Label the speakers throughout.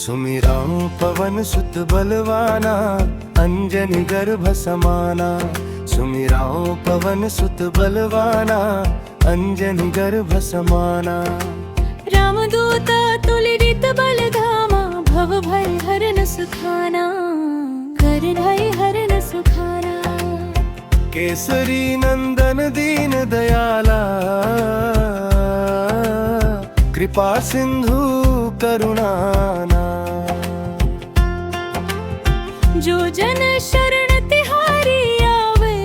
Speaker 1: सुमिराऊं पवन सुत बलवाना, अंजनी गर्भ समाना। सुमिराऊं पवन सुत बलवाना, अंजनी गर्भ समाना।
Speaker 2: रामदूत तुलित बलधामा, भव भय हरन सुखाना, कर भय हरन सुखाना।
Speaker 1: केसरी नंदन दीन दयाला, कृपा सिंधु करुणाना।
Speaker 2: जो जन शरण तिहारी आवे,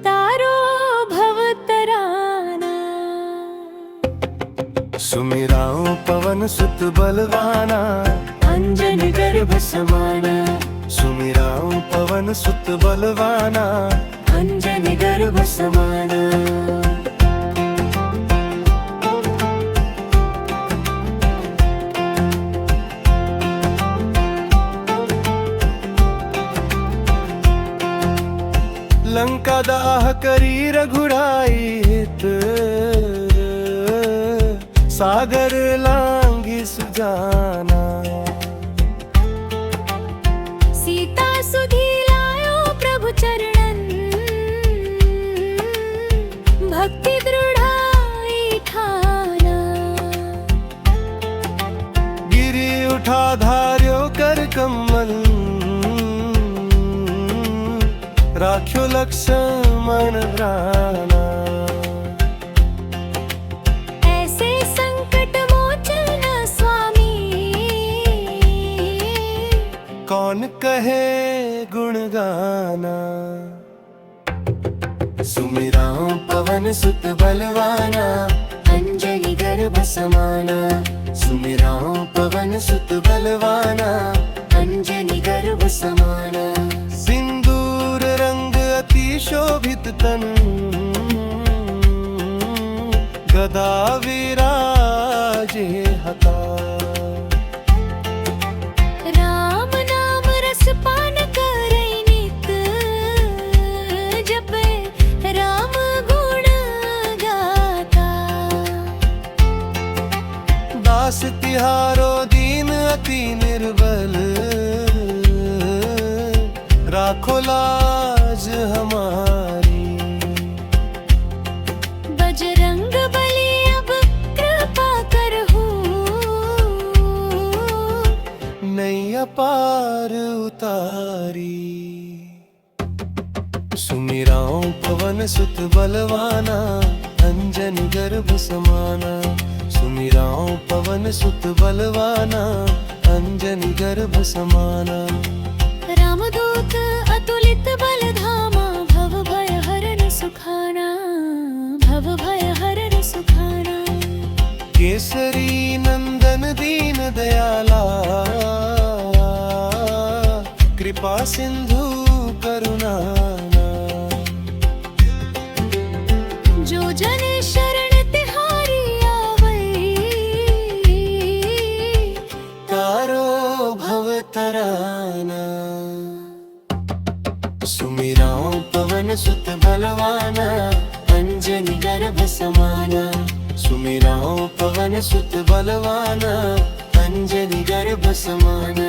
Speaker 2: तारो भव तराना।
Speaker 1: सुमिराऊं पवन सुत बलवाना,
Speaker 2: अंजनी गर्भ समाना।
Speaker 1: सुमिराऊं पवन सुत बलवाना,
Speaker 2: अंजनी गर्भ समाना।
Speaker 1: लंका दाह करी रघुराई हित, सागर लांगी सुजाना।
Speaker 2: सीता सुधी लायो प्रभु चरणन, भक्ति दृढ़ाई ठाना।
Speaker 1: गिरी उठा धार्यो कर कमल, राख्यो लक्ष्मण प्राणा।
Speaker 2: ऐसे संकट मोचन स्वामी,
Speaker 1: कौन कहे गुण गाना। सुमिराऊं पवन सुत बलवाना, अंजनी गर्भ समाना। सुमिराऊं पवन सुत बलवाना, अंजनी गर्भ समाना। सिंदूर रंग अति शोभित तन, गदा विराजे हता।
Speaker 2: राम नाम रस पान करे नित, जपे राम गुण गाता।
Speaker 1: दास तिहारो दीन अति निर्बल, राखो लाज हमारी।
Speaker 2: बजरंग बली अब कृपा करहु,
Speaker 1: नैया पार उतारी। सुमिराऊं पवन सुत बलवाना, अंजनी गर्भ समाना। सुमिराऊं पवन सुत बलवाना, अंजनी गर्भ समाना।
Speaker 2: रामदूत अतुलित बलधामा, भव भय हरन सुखाना, भव भय हरन सुखाना।
Speaker 1: केसरी नंदन दीन दयाला, कृपा सिंधु करुणाना।
Speaker 2: जो जन शरण तिहारी आवै,
Speaker 1: तारो भव तराना। सुमिराऊं पवन सुत बलवाना, अंजनी गर्भ समाना। सुमिराऊं पवन सुत बलवाना, अंजनी गर्भ समाना।